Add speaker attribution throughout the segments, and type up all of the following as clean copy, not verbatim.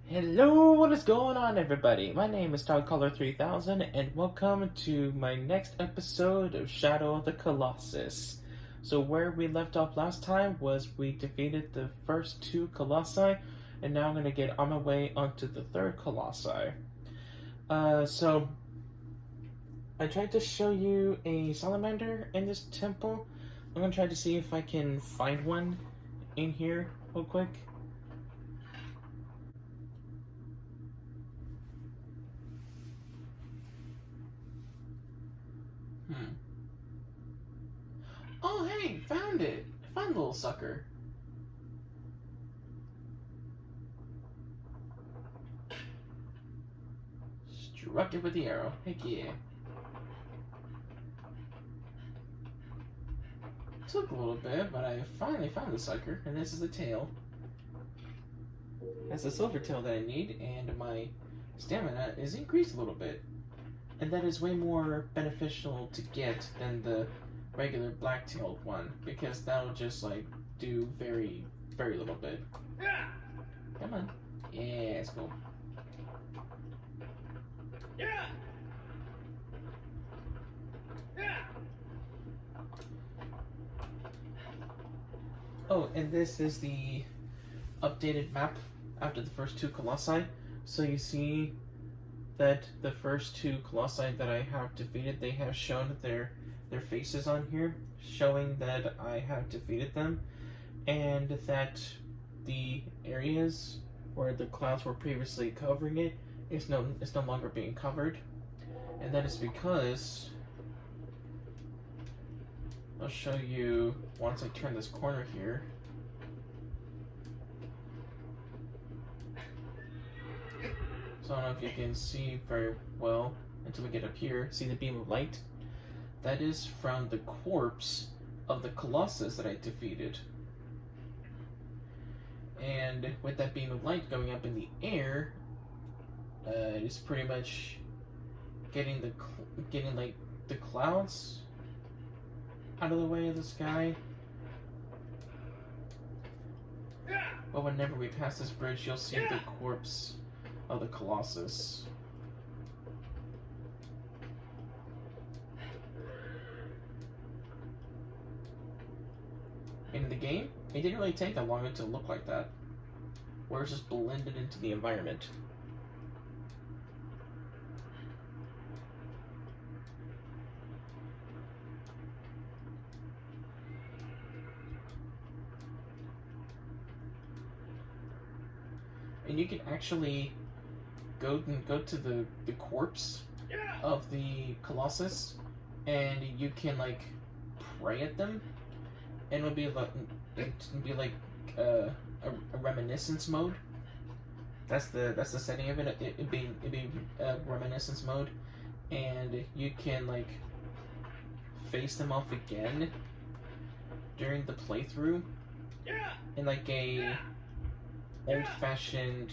Speaker 1: Hello, what is going on, everybody? My name is ToddCaller3000, and welcome to my next episode of Shadow of the Colossus. So, where we left off last time was we defeated the first two Colossi, and now I'm going to get on my way onto the third Colossi. So, I tried to show you a salamander in this temple. I'm going to try to see if I can find one in here real quick. Oh, hey, found it! I found the little sucker. Struck it with the arrow. Heck yeah. Took a little bit, but I finally found the sucker, and this is the tail. That's the silver tail that I need, and my stamina is increased a little bit. And that is way more beneficial to get than the regular black-tailed one, because that'll just, like, do very, very little bit. Come on. Yeah, let's go. Yeah. Oh, and this is the updated map after the first two Colossi. So you see that the first two Colossi that I have defeated, they have shown their faces on here, showing that I have defeated them, and that the areas where the clouds were previously covering it is no longer being covered, and that is because I'll show you once I turn this corner here. So I don't know if you can see very well until we get up here. See the beam of light? That is from the corpse of the Colossus that I defeated. And with that beam of light going up in the air, it is pretty much getting like the clouds out of the way of the sky. But whenever we pass this bridge, you'll see the corpse of the Colossus. In the game, it didn't really take that long to look like that, where it's just blended into the environment. And you can actually go to the corpse of the Colossus, and you can like pray at them, and it'll be like a reminiscence mode. That's the setting of it. It'd be reminiscence mode, and you can like face them off again during the playthrough in like a old-fashioned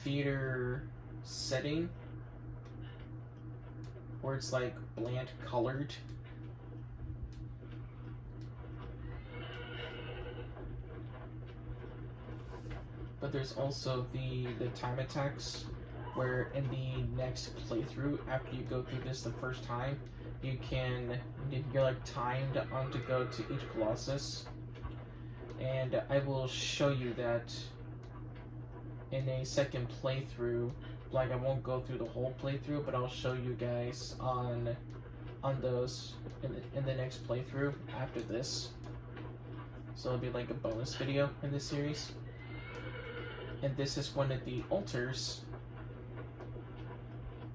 Speaker 1: theater setting where it's like bland colored. But there's also the time attacks, where in the next playthrough, after you go through this the first time, you're like timed on to go to each Colossus. And I will show you that in a second playthrough. Like, I won't go through the whole playthrough, but I'll show you guys on those in the next playthrough after this. So it'll be like a bonus video in this series. And this is one of the altars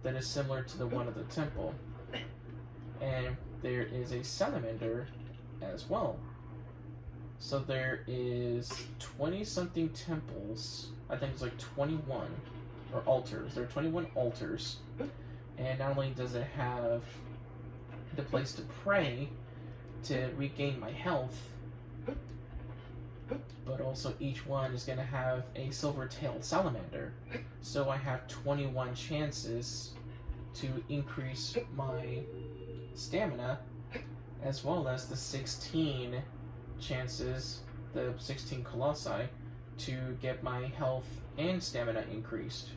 Speaker 1: that is similar to the one of the temple. And there is a salamander as well. So there is 20-something temples. I think it's like 21, or altars. There are 21 altars. And not only does it have the place to pray to regain my health, but also each one is going to have a silver-tailed salamander. So I have 21 chances to increase my stamina, as well as the 16 chances, the 16 colossi, to get my health and stamina increased.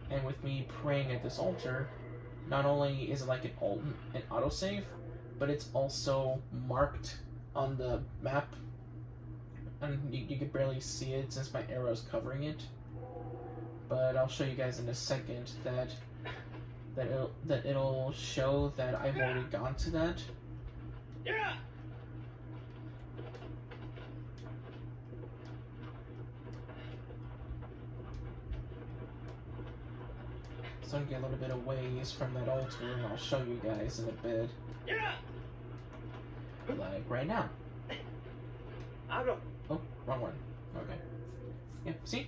Speaker 1: And with me praying at this altar, not only is it like an autosave, but it's also marked on the map, and you can barely see it since my arrow is covering it. But I'll show you guys in a second that it'll show that I've already gone to that.
Speaker 2: Yeah.
Speaker 1: So I'm gonna get a little bit of ways from that altar, and I'll show you guys in a bit.
Speaker 2: Yeah.
Speaker 1: Like right now.
Speaker 2: I don't.
Speaker 1: Oh, wrong one. Okay. Yeah, see?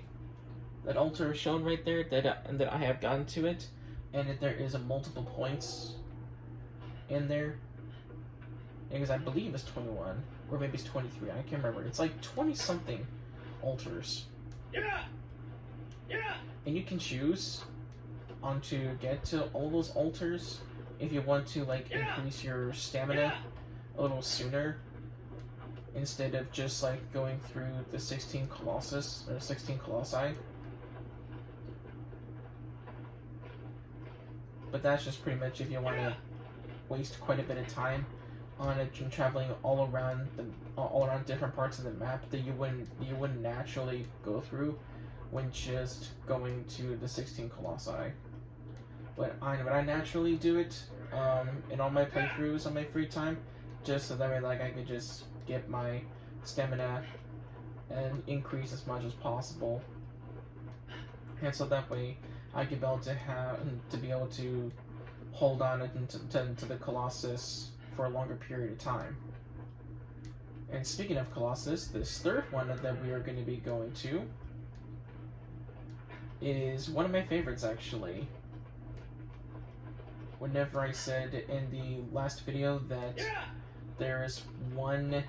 Speaker 1: That altar is shown right there, that I have gotten to it, and that there is a multiple points in there. Because I believe it's 21, or maybe it's 23, I can't remember. It's like 20-something altars.
Speaker 2: Yeah. Yeah.
Speaker 1: And you can choose to get to all those altars if you want to, like, increase your stamina a little sooner, instead of just, like, going through the 16 Colossus, or 16 Colossi. But that's just pretty much if you want to waste quite a bit of time on it and traveling all around different parts of the map that you wouldn't naturally go through when just going to the 16 Colossi. But I naturally do it in all my playthroughs on my free time, just so that way, like, I could just get my stamina and increase as much as possible, and so that way I could be able to hold on to the Colossus for a longer period of time. And speaking of Colossus, this third one that we are going to be going to is one of my favorites, actually. Whenever I said in the last video that there is one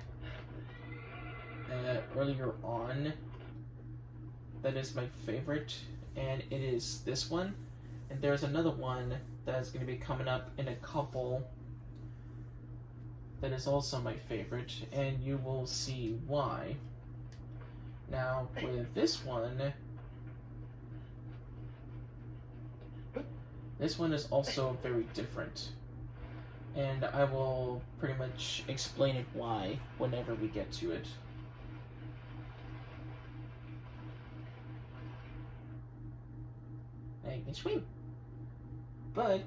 Speaker 1: earlier on that is my favorite, and it is this one, and there's another one that is going to be coming up in a couple that is also my favorite, and you will see why. Now, with this one is also very different, and I will pretty much explain it why whenever we get to it. Now you can swim, but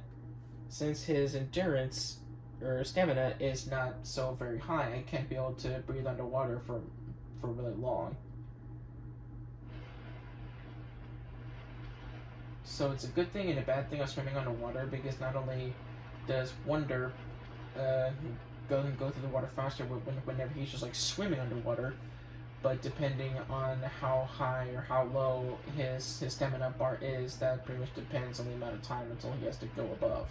Speaker 1: since his endurance or stamina is not so very high, I can't be able to breathe underwater for really long. So it's a good thing and a bad thing of swimming underwater, because not only does Wonder go through the water faster whenever he's just like swimming underwater, but depending on how high or how low his stamina bar is, that pretty much depends on the amount of time until he has to go above.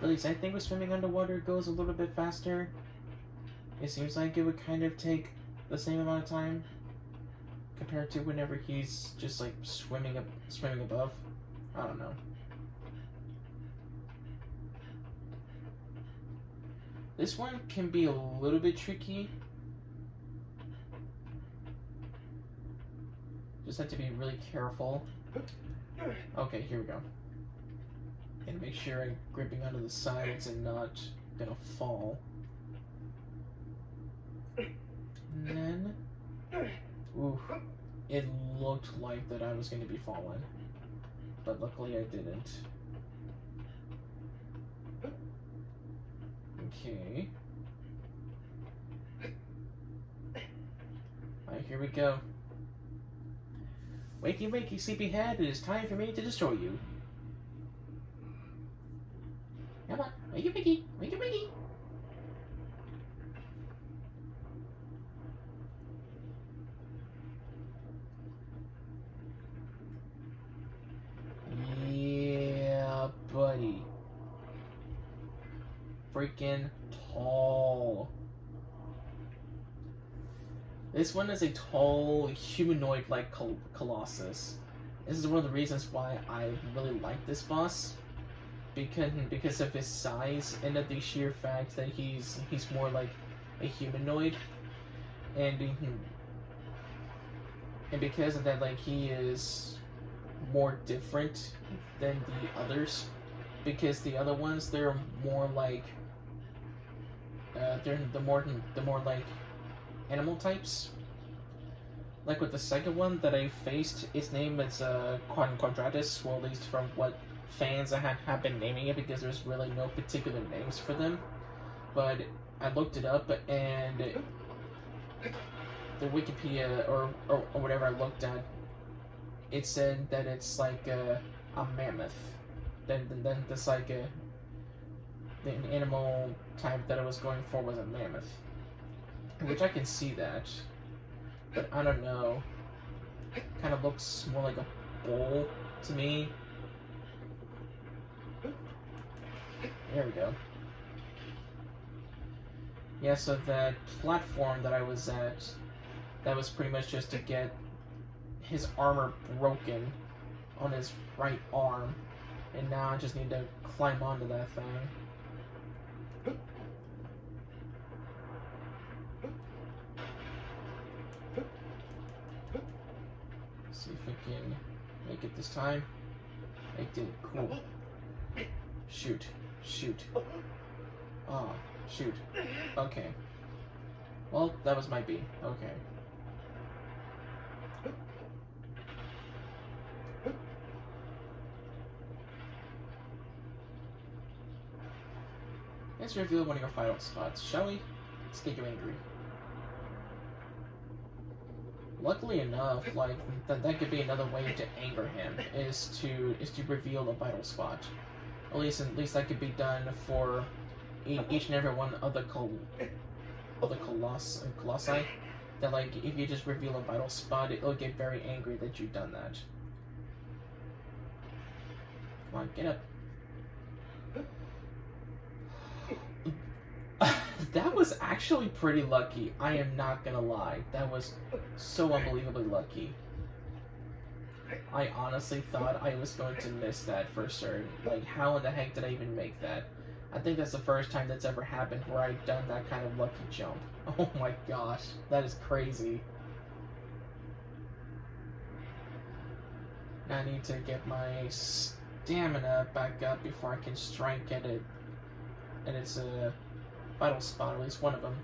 Speaker 1: At least I think with swimming underwater it goes a little bit faster. It seems like it would kind of take the same amount of time compared to whenever he's just like swimming above. I don't know. This one can be a little bit tricky. Just have to be really careful. Okay, here we go. And make sure I'm gripping onto the sides and not gonna fall. And then, ooh, it looked like that I was gonna be falling, but luckily I didn't. Okay. Alright, here we go. Wakey, wakey, sleepyhead, it is time for me to destroy you. Come on, wakey, wakey, wakey, wakey. Yeah, buddy. Freaking tall. This one is a tall, humanoid-like Colossus. This is one of the reasons why I really like this boss. because of his size and of the sheer fact that he's more like a humanoid, and and because of that, like, he is more different than the others, because the other ones, they're more like they're the more like animal types. Like with the second one that I faced, its name is Quadratus, well, at least from what fans have been naming it, because there's really no particular names for them. But I looked it up, and the Wikipedia or whatever I looked at, it said that it's like a mammoth. Then this like the animal type that I was going for was a mammoth, which I can see that, but I don't know. Kind of looks more like a bull to me. There we go. Yeah, so that platform that I was at, that was pretty much just to get his armor broken on his right arm, and now I just need to climb onto that thing. See if I can make it this time. I did. Cool. Shoot. Shoot. Oh, shoot. Okay. Well, that was my B. Okay. Let's reveal one of your final spots, shall we? Let's get you angry. Luckily enough, like that could be another way to anger him, is to reveal a vital spot. At least that could be done for each and every one of the Colossi. That, like, if you just reveal a vital spot, it'll get very angry that you've done that. Come on, get up. That was actually pretty lucky. I am not gonna lie. That was so unbelievably lucky. I honestly thought I was going to miss that for certain. Like, how in the heck did I even make that? I think that's the first time that's ever happened where I've done that kind of lucky jump. Oh my gosh, that is crazy. Now I need to get my stamina back up before I can strike at it. And it's a vital spot, at least one of them,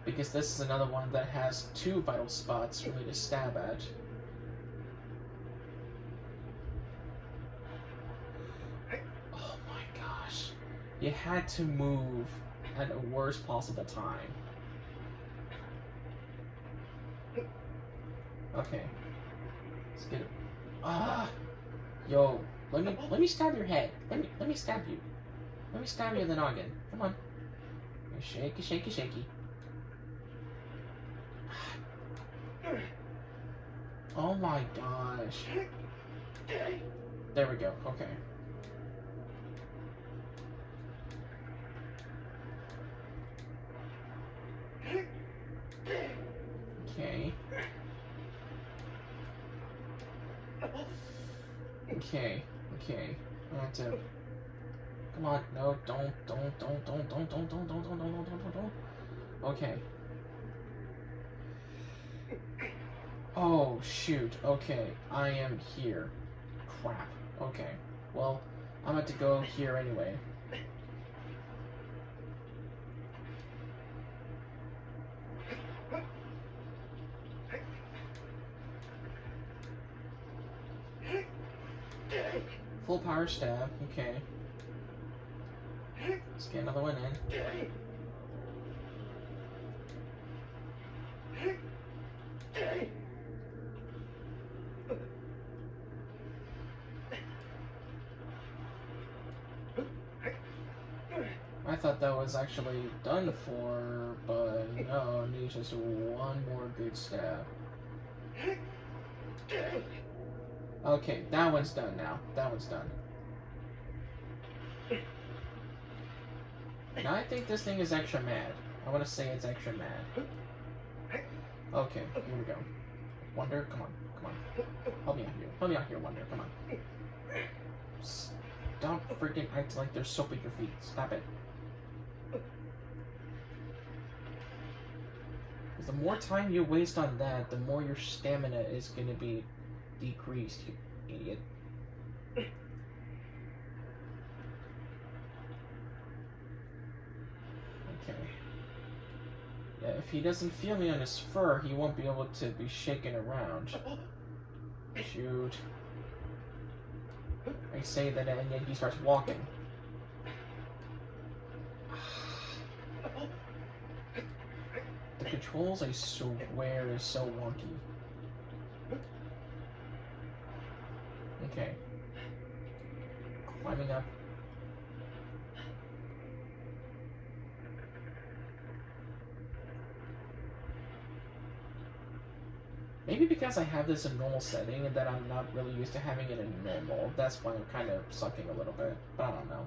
Speaker 1: because this is another one that has 2 vital spots for me to stab at. Oh my gosh. You had to move at the worst possible time. Okay. Let's get it. Ah! Yo, let me stab your head. Let me stab you. Let me stab you in the noggin. Come on. Shaky, shaky, shaky. Oh my gosh. There we go. Okay. Okay. Okay. Okay. I have to. Come on, no, don't. Okay. Oh, shoot, okay, I am here. Crap, okay. Well, I'm about to go here anyway. Full power stab, okay. Let's get another one in. I thought that was actually done for, but no, it needs just one more good stab. Okay, that one's done now. That one's done. Now I think this thing is extra mad. I want to say it's extra mad. Okay, here we go. Wonder, come on, come on. Help me out here. Help me out here, Wonder, come on. Stop freaking acting like there's soap at your feet. Stop it. Because the more time you waste on that, the more your stamina is going to be decreased, you idiot. Okay. Yeah, if he doesn't feel me on his fur, he won't be able to be shaken around. Shoot. I say that and then he starts walking. The controls, I swear, is so wonky. Okay. Climbing up. Maybe because I have this in normal setting and that I'm not really used to having it in normal, that's why I'm kind of sucking a little bit, but I don't know.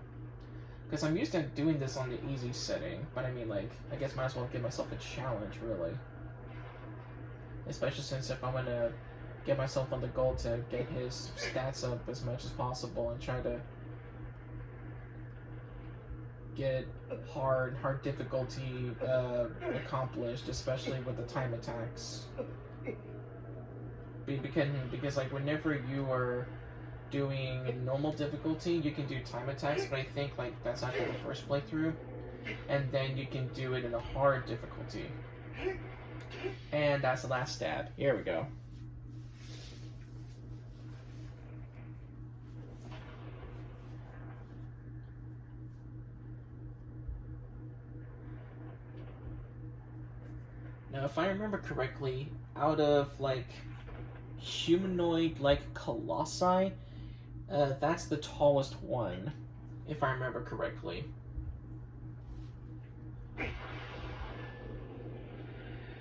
Speaker 1: Because I'm used to doing this on the easy setting, but I mean, like, I guess might as well give myself a challenge, really. Especially since if I'm going to get myself on the goal to get his stats up as much as possible and try to get hard difficulty accomplished, especially with the time attacks. Because like whenever you are doing normal difficulty, you can do time attacks, but I think like that's after the first playthrough, and then you can do it in a hard difficulty. And that's the last stab. Here we go. Now, if I remember correctly, out of like humanoid like Colossi, that's the tallest one, if I remember correctly.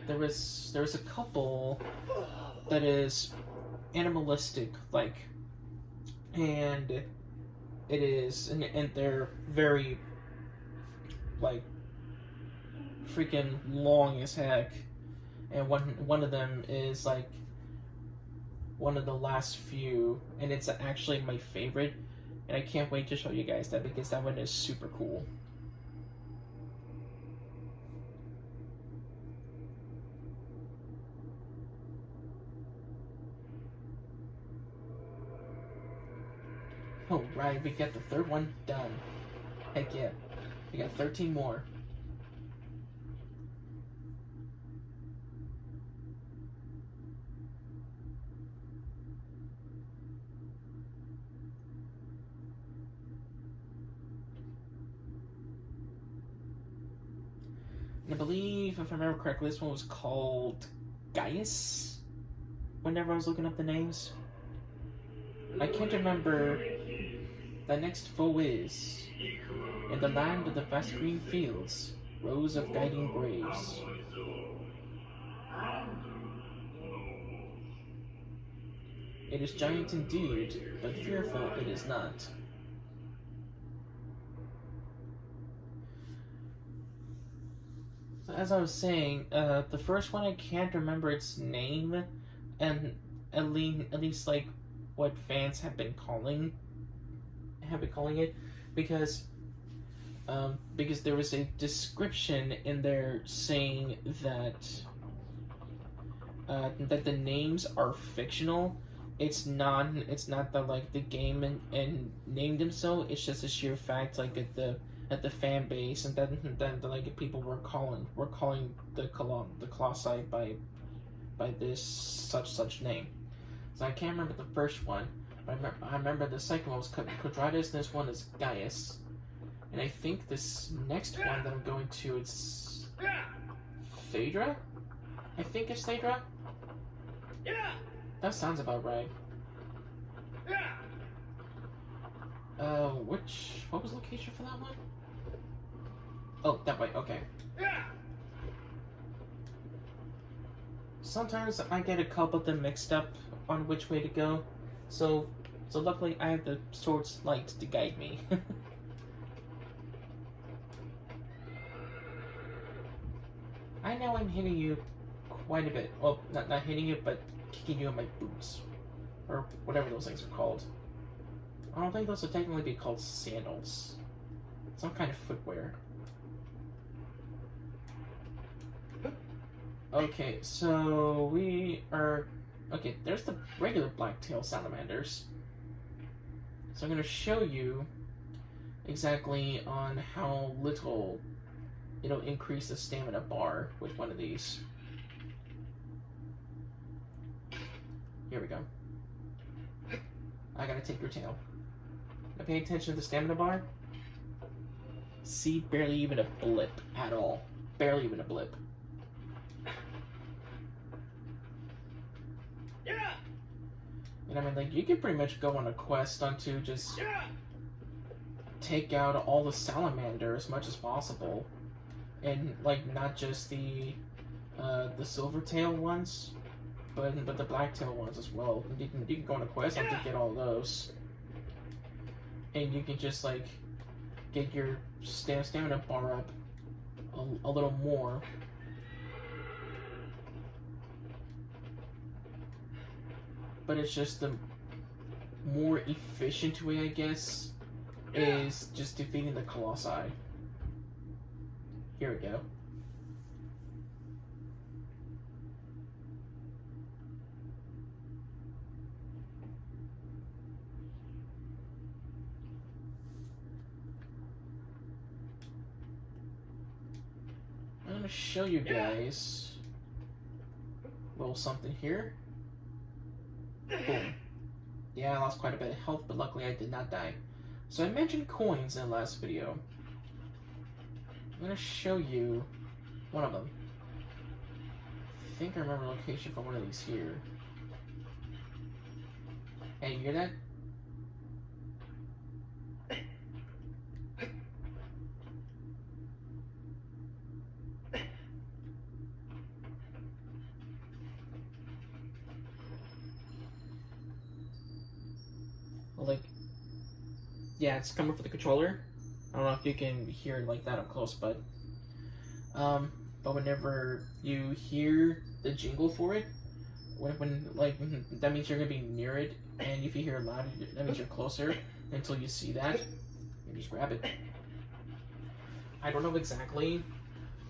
Speaker 1: There was a couple that is animalistic like, and it is and they're very like freaking long as heck, and one of them is like one of the last few, and it's actually my favorite, and I can't wait to show you guys that because that one is super cool. Alright, we got the third one done. Heck yeah. We got 13 more. And I believe, if I remember correctly, this one was called Gaius, whenever I was looking up the names. I can't remember. The next foe is, in the land of the vast green fields, rows of guiding graves. It is giant indeed, but fearful it is not. So as I was saying, the first one I can't remember its name, and at least like what fans have been calling it, because there was a description in there saying that that the names are fictional. It's not that like the game and named them so. It's just a sheer fact, like at the fan base, and then like people were calling the Colossi by this such name. So I can't remember the first one. I remember the second one was Quadratus, and this one is Gaius. And I think this next one that I'm going to, it's Phaedra? I think it's Phaedra? That sounds about right. What was the location for that one? Oh, that way, okay. Sometimes I get a couple of them mixed up on which way to go. So luckily I have the sword's light to guide me. I know I'm hitting you quite a bit. Well, not hitting you, but kicking you in my boots. Or whatever those things are called. I don't think those would technically be called sandals. Some kind of footwear. Okay, so we are... Okay, there's the regular black-tail salamanders. So I'm going to show you exactly on how little it'll increase the stamina bar with one of these. Here we go. I gotta take your tail. Now pay attention to the stamina bar. See, barely even a blip at all. Barely even a blip.
Speaker 2: Yeah.
Speaker 1: And I mean, like, you can pretty much go on a quest onto just
Speaker 2: Yeah.
Speaker 1: take out all the salamander as much as possible. And, like, not just the silvertail ones, but the blacktail ones as well. You can go on a quest to get all those. And you can just, like, get your stamina bar up a little more. But it's just the more efficient way, I guess, is just defeating the Colossi. Here we go. I'm gonna show you guys a little something here. Boom. Yeah, I lost quite a bit of health, but luckily I did not die. So I mentioned coins in the last video. I'm gonna show you one of them. I think I remember the location for one of these here. Hey, you hear that? Like, yeah, it's coming for the controller. I don't know if you can hear it like that up close, but whenever you hear the jingle for it, when like that means you're gonna be near it, and if you hear it loud, that means you're closer. Until you see that, you just grab it. I don't know exactly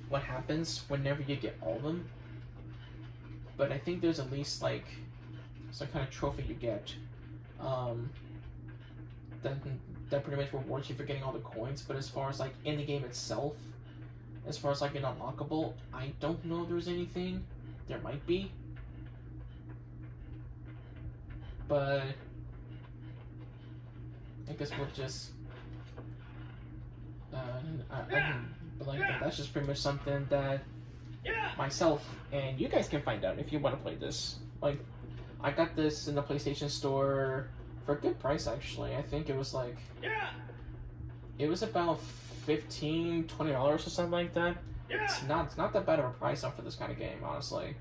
Speaker 1: what happens whenever you get all of them, but I think there's at least like some kind of trophy you get. That pretty much rewards you for getting all the coins, but as far as like in the game itself, as far as like an unlockable, I don't know if there's anything. There might be, but I guess we'll just but like that's just pretty much something that myself and you guys can find out if you want to play this. Like, I got this in the PlayStation Store for a good price, actually. I think it was like, it was about $15, $20 or something like that. It's not that bad of a price for this kind of game, honestly.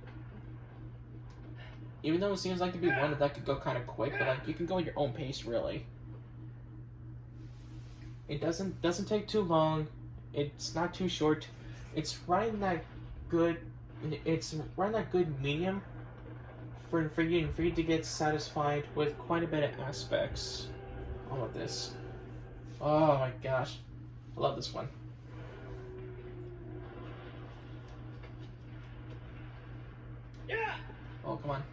Speaker 1: Even though it seems like to be one that could go kind of quick, but like you can go at your own pace, really. It doesn't take too long. It's not too short. It's right in that good. It's right in that good medium for you to get satisfied with quite a bit of aspects. All of this. Oh my gosh, I love this one. Oh, come on.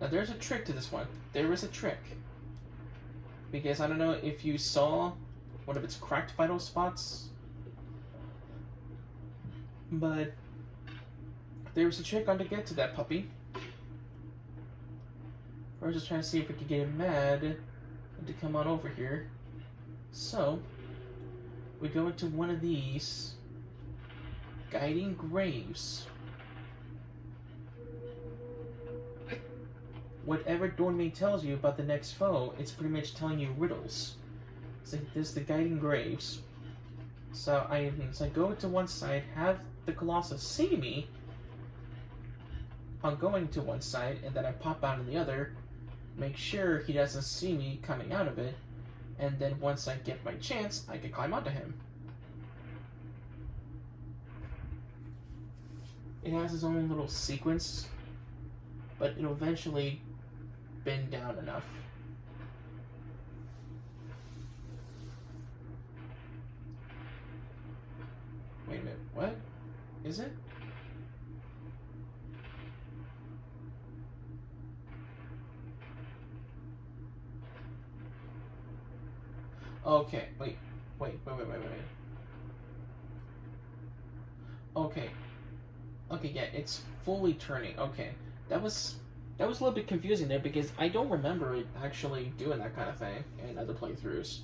Speaker 1: Now there's a trick to this one. There is a trick. Because I don't know if you saw one of its cracked vital spots, but there was a trick on to get to that puppy. We're just trying to see if we can get him mad to come on over here. So, we go into one of these guiding graves. Whatever doorman tells you about the next foe, it's pretty much telling you riddles. So this is the guiding graves. So I go to one side, have the Colossus see me on going to one side, and then I pop out on the other, make sure he doesn't see me coming out of it, and then once I get my chance, I can climb onto him. It has its own little sequence, but it'll eventually bend down enough. What? Is it? Okay, wait. Okay. Okay, yeah, it's fully turning. Okay. That was a little bit confusing there because I don't remember it actually doing that kind of thing in other playthroughs.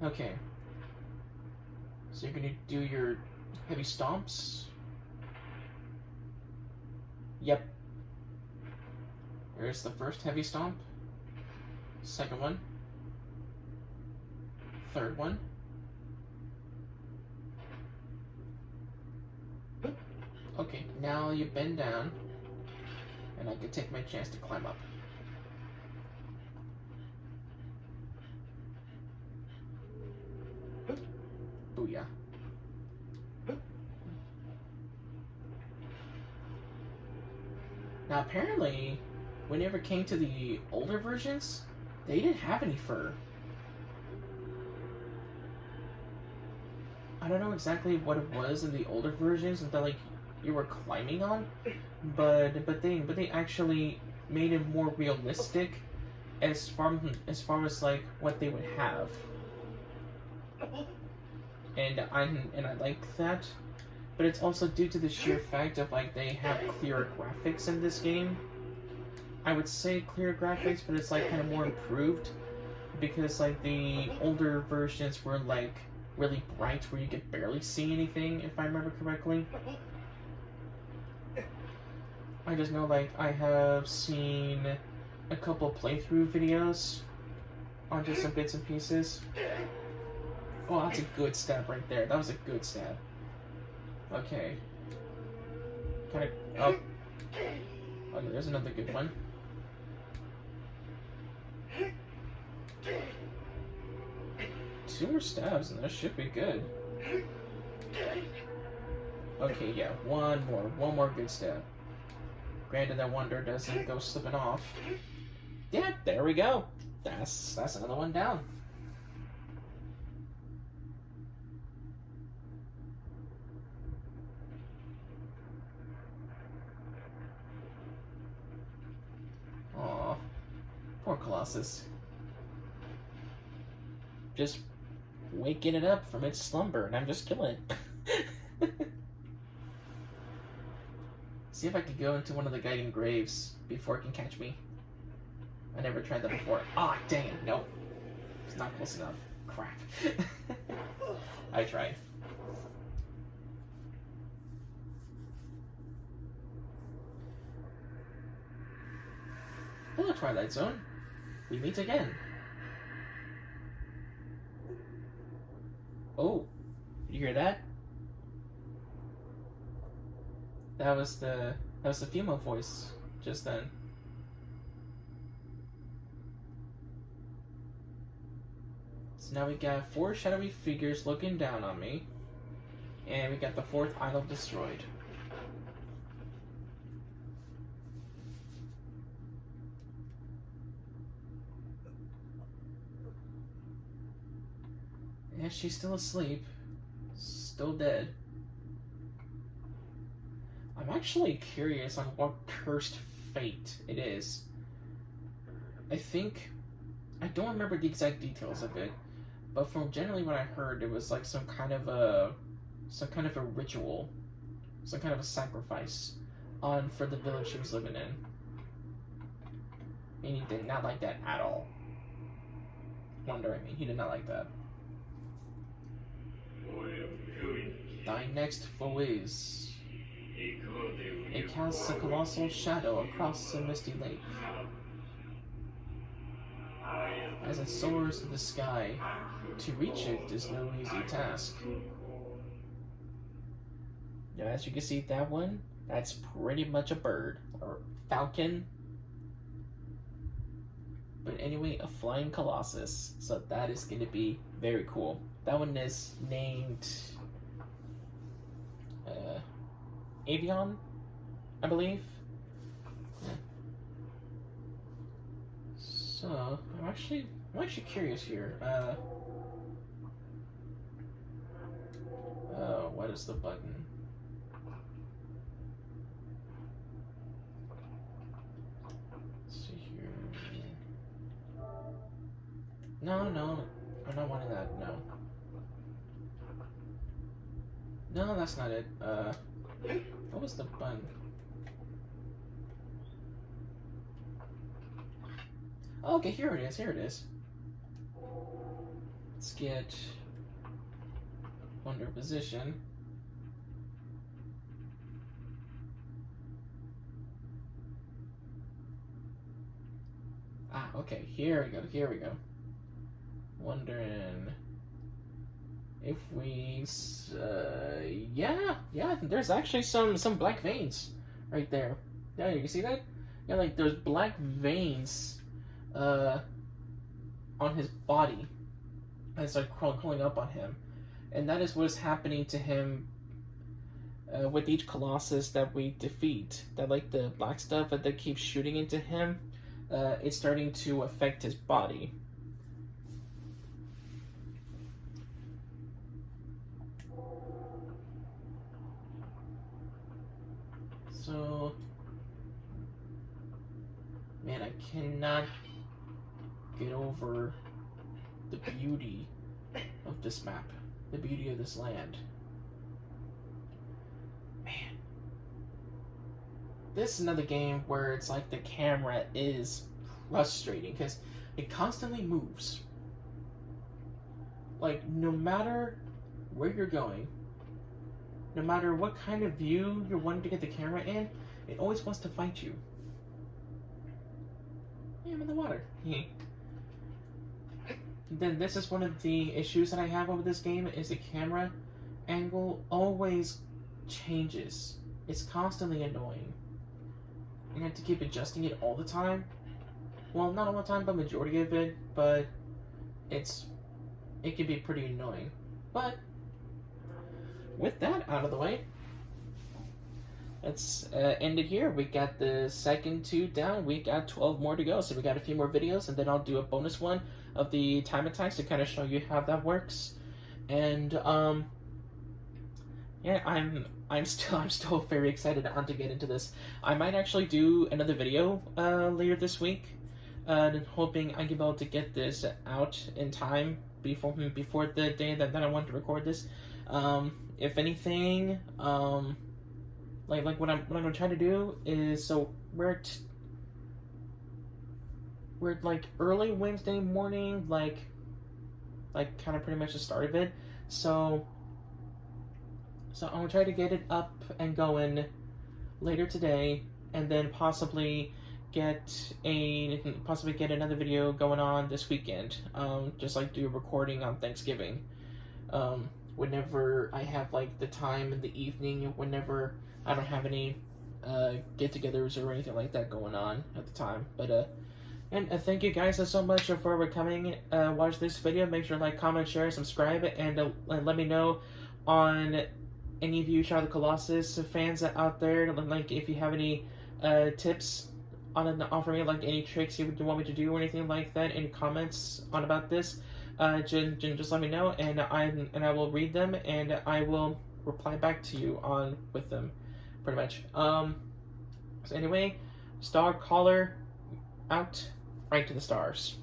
Speaker 1: Okay. So you're gonna do your heavy stomps. Yep. There's the first heavy stomp. Second one. Third one. Okay, now you bend down, and I can take my chance to climb up. Booyah. Now apparently, whenever it came to the older versions, they didn't have any fur. I don't know exactly what it was in the older versions that like you were climbing on, but they actually made it more realistic as far as like what they would have, and I like that. But it's also due to the sheer fact of like they have clearer graphics in this game. I would say clearer graphics, but it's like kind of more improved because like the older versions were like really bright where you could barely see anything, if I remember correctly. I just know, like, I have seen a couple playthrough videos on just some bits and pieces. Oh, that's a good stab right there. That was a good stab. Okay. Kind of... Oh. Okay, there's another good one. Two more stabs and that should be good. Okay, yeah, one more good stab. Granted, that wonder doesn't go slipping off. Yeah, there we go. That's another one down. Aw, poor Colossus. Just waking it up from its slumber, and I'm just killing it. See if I could go into one of the guiding graves before it can catch me. I never tried that before. Ah, dang it, nope. It's not close enough. Crap. I tried. Hello, Twilight Zone. We meet again. Oh, did you hear that? That was the female voice just then. So now we got 4 shadowy figures looking down on me, and we got the 4th idol destroyed. Yeah, she's still asleep, still dead. I'm actually curious on what cursed fate it is. I don't remember the exact details of it, but from generally what I heard, it was like some kind of a ritual, some kind of a sacrifice for the village she was living in. And he did not like that at all. He did not like that. Thy next foe is... It casts a colossal shadow across the misty lake. As it soars to the sky, to reach it is no easy task. Now, as you can see, that one, that's pretty much a bird, or falcon. But anyway, a flying Colossus, so that is going to be very cool. That one is named... Avion, I believe. Yeah. So I'm actually curious here. What is the button? No, no. I'm not wanting that, no. No, that's not it. What was the button? Oh, okay, here it is, here it is. Let's get under position. Ah, okay, here we go, here we go. Wondering if we, yeah, there's actually some black veins right there. Yeah, you can see that? Yeah, like there's black veins, on his body as like crawling up on him. And that is what is happening to him with each Colossus that we defeat. That like the black stuff that keeps shooting into him, it's starting to affect his body. So, man, I cannot get over the beauty of this map, the beauty of this land. Man, this is another game where it's like the camera is frustrating because it constantly moves. Like, no matter where you're going, no matter what kind of view you're wanting to get the camera in, it always wants to fight you. Yeah, I'm in the water. Then this is one of the issues that I have with this game is the camera angle always changes. It's constantly annoying. You have to keep adjusting it all the time. Well, not all the time, but majority of it, but it can be pretty annoying. But with that out of the way, let's end it here. We got the second 2 down. We got 12 more to go. So we got a few more videos, and then I'll do a bonus one of the time attacks to kind of show you how that works. And yeah, I'm still very excited to get into this. I might actually do another video later this week, hoping I can be able to get this out in time before the day that I want to record this. If anything, like what I'm gonna try to do is, so we're like early Wednesday morning, like kind of pretty much the start of it. So I'm gonna try to get it up and going later today, and then possibly get another video going on this weekend. Just like do a recording on Thanksgiving. Whenever I have like the time in the evening, whenever I don't have any get-togethers or anything like that going on at the time. But and thank you guys so much for coming watch this video. Make sure to like, comment, share, subscribe, and let me know on any of you Shadow of the Colossus fans out there. Like if you have any tips on offering me, like any tricks you want me to do or anything like that. Any comments on about this? Just let me know, and I will read them, and I will reply back to you with them, pretty much. So anyway, Star Caller out, right to the stars.